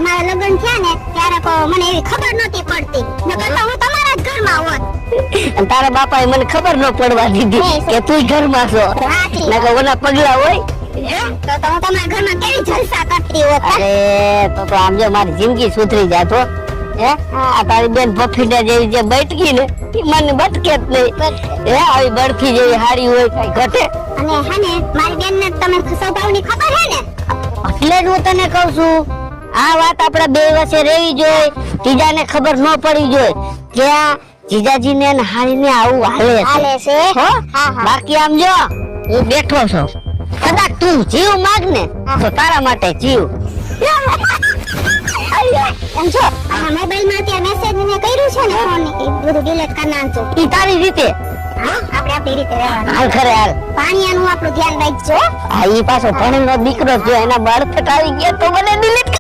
તમારા લગ્ન થયા ને ત્યારે તો મને એવી ખબર નહોતી પડતી નકર તો હું તમારા જ ઘરમાં હોત. અને તારા બાપાએ મને ખબર ન પડવા દીધી કે તું ઘરમાં છો. સાચી વાત. નકર ઓલા પગલા હોય. તો હું તમારા ઘરમાં કેવી જલસા કરતી હોત. અરે તો આમ જો મારી જિંદગી સુધરી જાત હો. હે આ તારી બેન પફીડા જેવી જે બટકી ને ઈ મને બટકે જ નહીં. હે આવી બરફી જેવી હારી હોય કઈ ઘટે. અને હે ને મારી બેનને તમે સ્વભાવની ખબર હે ને. એટલે જ હું તને કહું છું આ વાત આપડા બે વચ્ચે રહેવી જોઈએ. ત્રીજાને ખબર ન પડી જોઈએ કે આ જીજાજીને ને હારીને આવું હાલે છે. હો? બાકી આમ જો હું બેઠો છું કદાચ તું જીવ માગ ને તો તારા માટે જીવ. એમ જો આ મોબાઈલમાં અત્યારે મેસેજ ને કર્યું છે ને ફોન એ બધું ડિલીટ કરી નાખજો. ઈ તારી રીતે હા આપણે આપણી રીતે રહેવાનું. હાલ ખરે હાલ. પાણીયાનું આપણું ધ્યાન રાખજો. આ ઈ પાછો ભણેલો દીકરો જો એના બળફટ આવી ગયા તો મને દિલ્હી